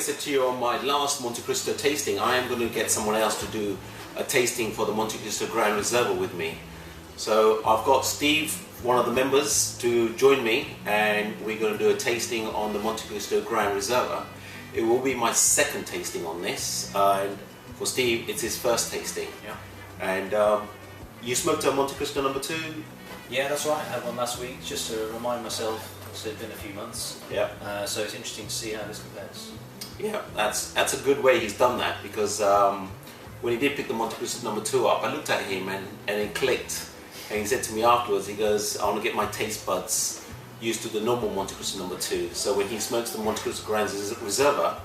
I said to you on my last Montecristo tasting, I am going to get someone else to do a tasting for the Montecristo Gran Reserva with me. So I've got Steve, one of the members, to join me, and we're going to do a tasting on the Montecristo Gran Reserva. It will be my second tasting on this, and for Steve it's his first tasting. Yeah. And you smoked a Montecristo number 2? Yeah, that's right. I had one last week just to remind myself. It's been a few months. Yeah. So it's interesting to see how this compares. Yeah, that's a good way he's done that, because when he did pick the Montecristo number 2 up, I looked at him and it clicked. And he said to me afterwards, he goes, I want to get my taste buds used to the normal Montecristo number 2. So when he smokes the Montecristo Gran Reserva,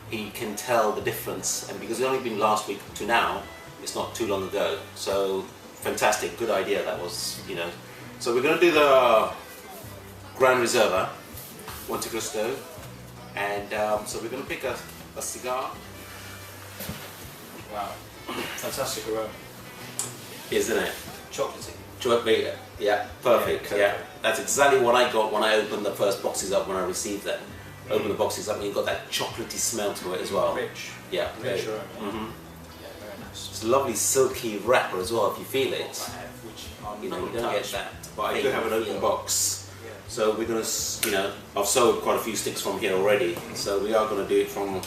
he can tell the difference. And because it's only been last week to now, it's not too long ago. So fantastic, good idea that was, you know. So we're going to do the Gran Reserva, Montecristo, and so we're going to pick a cigar. Wow, fantastic aroma. Isn't it? Chocolatey. Chocolate, yeah, perfect. Yeah, that's exactly what I got when I opened the first boxes up when I received them. Open the boxes up and you got that chocolatey smell to it as well. Rich. Yeah. Rich aroma. Mm-hmm. Yeah, very nice. It's a lovely silky wrapper as well if you feel it. Which You know, you don't get that. But I do have an open box. Yeah. So we're going to, you know, I've sold quite a few sticks from here already. So we are going to do it from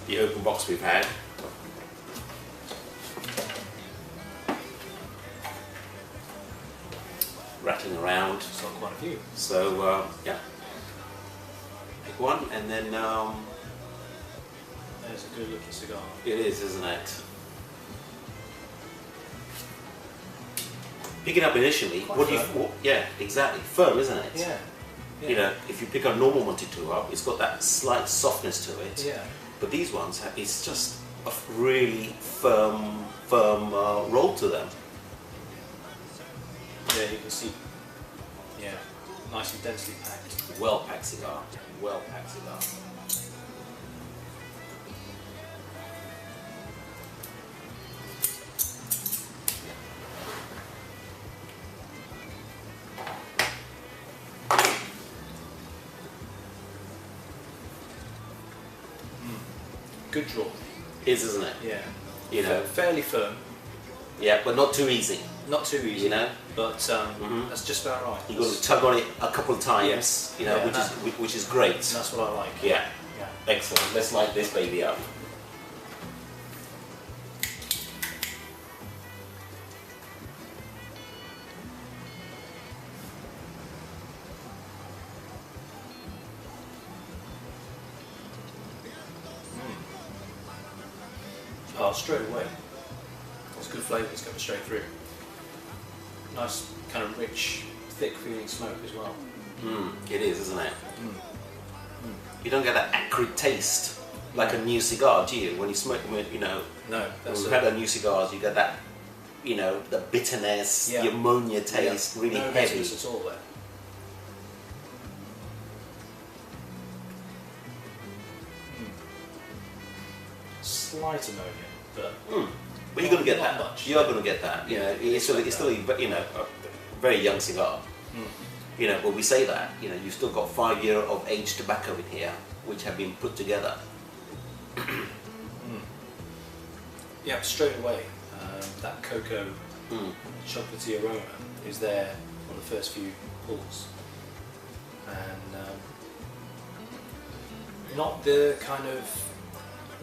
the open box we've had. Rattling around. Sold quite a few. So yeah, pick one, and then There's a good looking cigar. it is, isn't it? Pick it up initially. Quite What do you? firm. Yeah, exactly. Firm, isn't it? Yeah. You know, if you pick a normal Monte2 up, it's got that slight softness to it. Yeah. But these ones, it's just a really firm roll to them. Yeah, you can see. Yeah, nice and densely packed. Well packed cigar. Well packed cigar. Good draw. Isn't it? Yeah. You know. Fairly firm. Yeah, but not too easy. Not too easy. You know. But that's just about right. You've got to tug on it a couple of times. Yes. You know, Yeah, which is great. And that's what I like. Yeah. Yeah. Excellent. Let's light this baby up. Oh, straight away. There's good flavours coming straight through. Nice, kind of rich, thick feeling smoke as well. It is, isn't it? You don't get that acrid taste like a new cigar, do you? When you smoke them, you know. No, When that's we've had our new cigars, you get that, you know, the bitterness, the ammonia taste, really no heavy. bitterness at all there. Slight ammonia, but But you're going to get not that. much. You are going to get that. You know, it's still, you know, a very young cigar. You know, but we say that, you know, you've still got 5 year of aged tobacco in here, which have been put together. Yeah, straight away, that cocoa chocolatey aroma is there on the first few pulls, and not the kind of,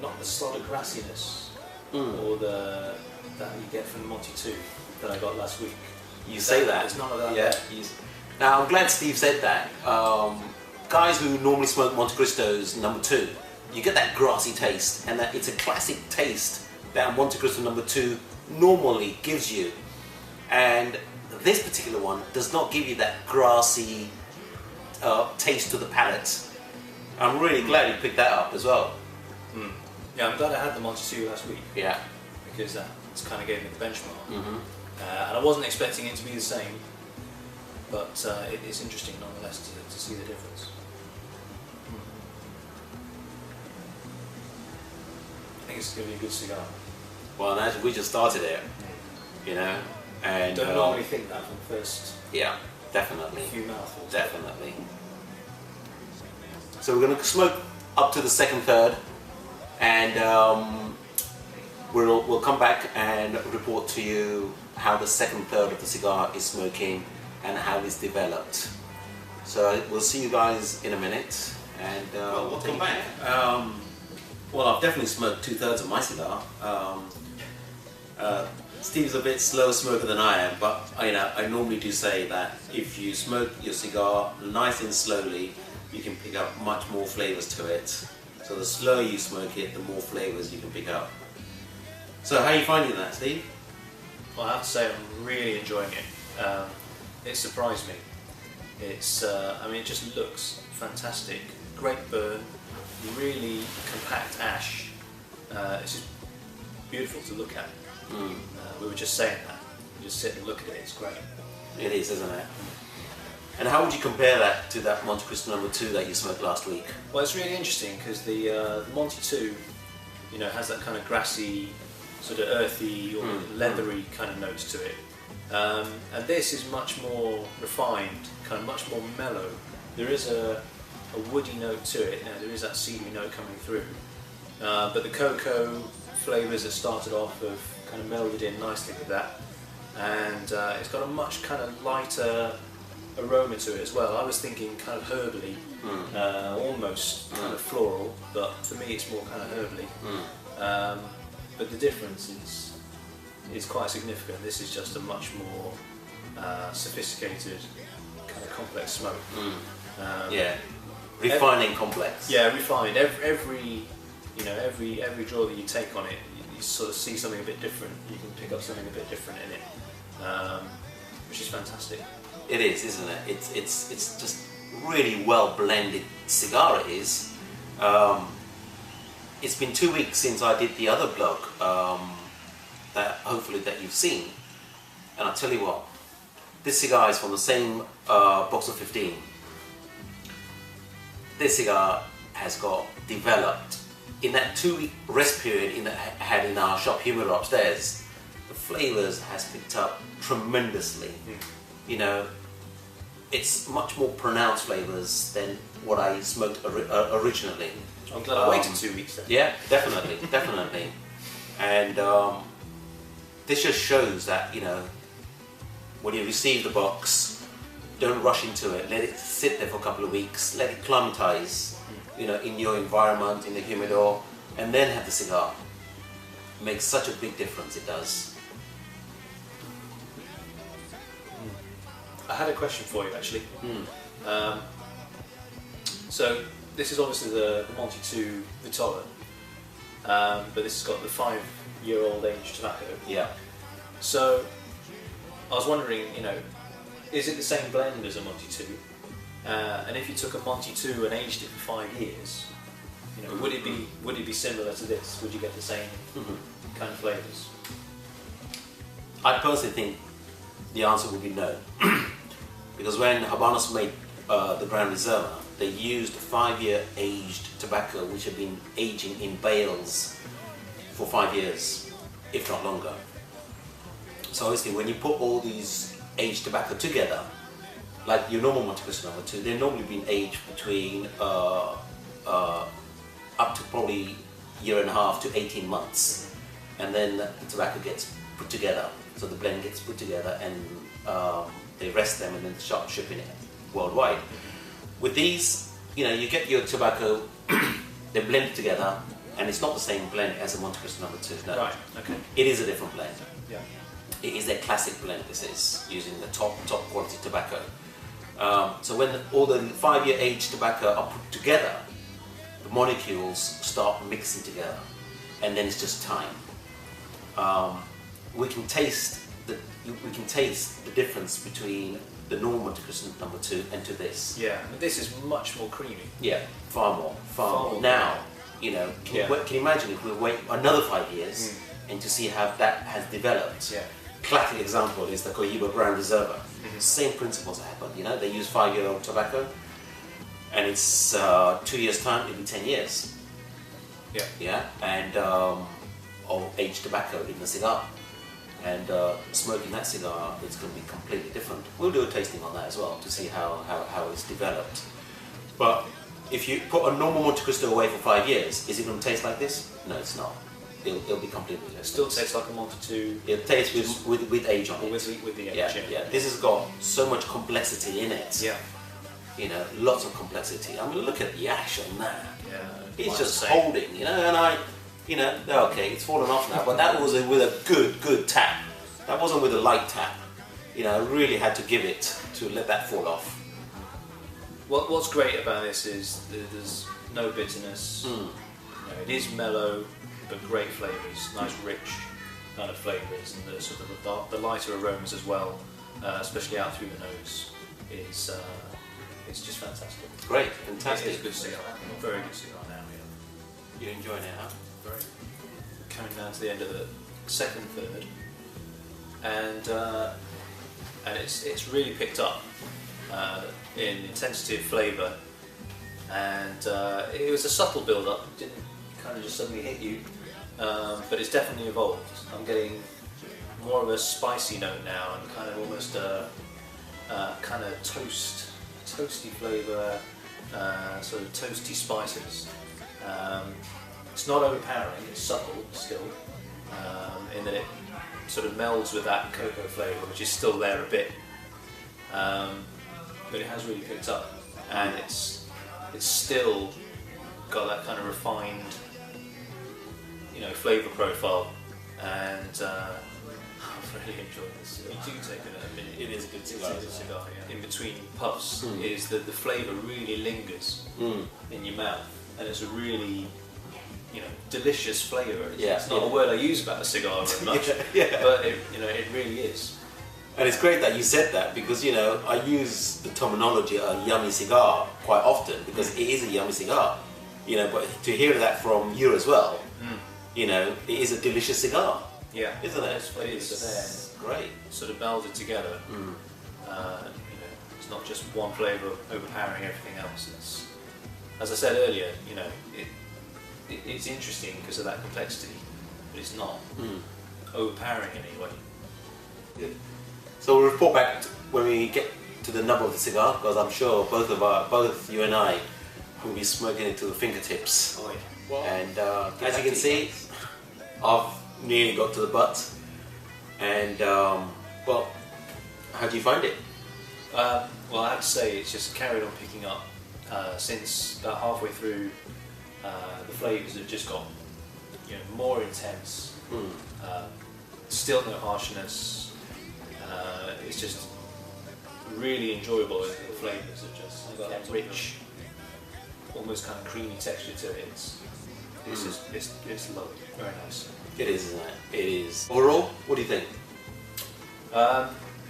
not the solid grassiness or that you get from the Monte2 that I got last week. You say that. There's none of that. Yeah. Now I'm glad Steve said that. Guys who normally smoke Montecristo's number 2, you get that grassy taste, and that it's a classic taste that a Montecristo number 2 normally gives you. And this particular one does not give you that grassy taste to the palate. I'm really glad you picked that up as well. Yeah, I'm glad I had the Monte2 last week. Yeah. Because that kind of gave me the benchmark. And I wasn't expecting it to be the same, but it is interesting nonetheless to see the difference. I think it's going to be a good cigar. Well, actually, we just started it, you know, and Don't normally think that from the first yeah, definitely, few mouthfuls. definitely. So we're going to smoke up to the second third, and we'll come back and report to you how the second third of the cigar is smoking and how it's developed. So we'll see you guys in a minute, and we'll come back. Well, I've definitely smoked 2/3 of my cigar. Steve's a bit slower smoker than I am, but I normally do say that if you smoke your cigar nice and slowly, you can pick up much more flavors to it. So the slower you smoke it, the more flavors you can pick up. So how are you finding that, Steve? Well, I have to say I'm really enjoying it. It surprised me. It's, I mean, it just looks fantastic. Great burn, really compact ash. It's just beautiful to look at. We were just saying that. You just sit and look at it, it's great. It is, isn't it? And how would you compare that to that Montecristo number 2 that you smoked last week? Well, it's really interesting because the Monte 2, has that kind of grassy, sort of earthy or leathery kind of notes to it. And this is much more refined, kind of much more mellow. There is a woody note to it, there is that cedary note coming through. But the cocoa flavours that started off have kind of melded in nicely with that. And it's got a much kind of lighter aroma to it as well. I was thinking kind of herbally, almost kind of floral, but for me it's more kind of herbally. But the difference is quite significant. This is just a much more sophisticated, kind of complex smoke. Refining complex. Yeah, refined. Every draw that you take on it, you sort of see something a bit different. You can pick up something a bit different in it, which is fantastic. It is, isn't it? It's just really well blended cigar. It is. It's been 2 weeks since I did the other blog that hopefully that you've seen, and I'll tell you what, this cigar is from the same box of 15. This cigar has got developed in that 2-week rest period I had in our shop humidor upstairs. The flavors has picked up tremendously. It's much more pronounced flavors than what I smoked originally. I'm glad I waited 2 weeks then. Yeah, definitely, definitely. And this just shows that, when you receive the box, don't rush into it. Let it sit there for a couple of weeks. Let it climatize, in your environment, in the humidor, and then have the cigar. It makes such a big difference, it does. I had a question for you actually. So this is obviously the Monte 2 Vitola, but this has got the 5-year-old aged tobacco. Yeah. So I was wondering, is it the same blend as a Monte 2? And if you took a Monte 2 and aged it for 5 years, would it be similar to this? Would you get the same kind of flavours? I personally think the answer would be no. Because when Habanos made the Gran Reserva, they used 5-year aged tobacco which had been aging in bales for 5 years, if not longer. So obviously when you put all these aged tobacco together, like your normal Montecristo number 2, they've normally been aged between up to probably 1.5 to 18 months, and then the tobacco gets put together. So the blend gets put together, and they rest them, and then start shipping it worldwide. With these, you get your tobacco, they blend together, and it's not the same blend as a Montecristo number 2. No. Right. Okay. It is a different blend. Yeah. It is a classic blend. This is using the top quality tobacco. So when all the 5-year aged tobacco are put together, the molecules start mixing together, and then it's just time. We can taste the difference between the normal Montecristo number 2 and to this. Yeah, but this is much more creamy. Yeah, far more. Now, can you imagine if we wait another 5 years and to see how that has developed? Yeah. Classic example is the Cohiba Gran Reserva. Same principles happen. They use 5-year-old tobacco, and it's 2 years' time, it'll be 10 years. Yeah. Yeah, and of aged tobacco in the cigar. And smoking that cigar, it's going to be completely different. We'll do a tasting on that as well to see how it's developed. But if you put a normal Montecristo away for 5 years, is it going to taste like this? No, it's not. It'll be completely different. It still tastes like a Monte 2. It tastes with age on it. With the age, yeah. This has got so much complexity in it. Yeah. You know, lots of complexity. I mean, look at the ash on that. Yeah. It's just holding, you know, and okay, it's fallen off now, but that was with a good tap. That wasn't with a light tap. You know, I really had to give it to let that fall off. What's great about this is that there's no bitterness. You know, it is mellow, but great flavours, nice rich kind of flavours, and the sort of the lighter aromas as well, especially out through the nose, is it's just fantastic. Great, fantastic. It is a good cigar, very good cigar now. Yeah. You're enjoying it, huh? Very. Coming down to the end of the second third, and it's really picked up in intensity of flavour, and it was a subtle build-up. It didn't kind of just suddenly hit you, but it's definitely evolved. I'm getting more of a spicy note now, and kind of almost a kind of toasty flavour, sort of toasty spices. It's not overpowering, it's subtle still, in that it sort of melds with that cocoa flavour, which is still there a bit, but it has really picked up, and it's still got that kind of refined, you know, flavour profile, and I've really enjoyed this. You do take a minute. It is a good cigar. It's a good cigar, yeah. In between puffs, is that the flavour really lingers in your mouth, and it's a really, you know, delicious flavour. It's not a word I use about a cigar very much, but it really is. And it's great that you said that, because, you know, I use the terminology a yummy cigar quite often, because it is a yummy cigar. You know, but to hear that from you as well, you know, it is a delicious cigar. Yeah, isn't it? It's great. Sort of melded together. You know, it's not just one flavour overpowering everything else. It's, as I said earlier, you know, it's interesting because of that complexity, but it's not overpowering in any way. Good. So we'll report back when we get to the nub of the cigar, because I'm sure both you and I will be smoking it to the fingertips. Oh, yeah. Well, and as you can see, I've nearly got to the butt. And well, how do you find it? Well, I have to say it's just carried on picking up since about halfway through. The flavours have just got, you know, more intense. Still no harshness. It's just really enjoyable. The flavours are just got that rich, almost kind of creamy texture to it. It's lovely, very nice. It is, isn't it? It is. Overall, what do you think?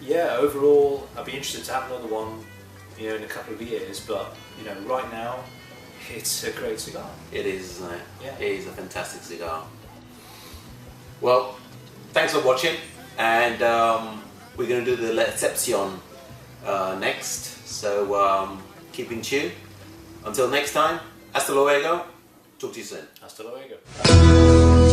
Yeah, overall, I'd be interested to have another one, you know, in a couple of years. But you know, right now, it's a great cigar. It is, isn't it? Yeah. It is a fantastic cigar. Well, thanks for watching, and we're going to do the Escepcion next. So keep in tune. Until next time, hasta luego. Talk to you soon. Hasta luego.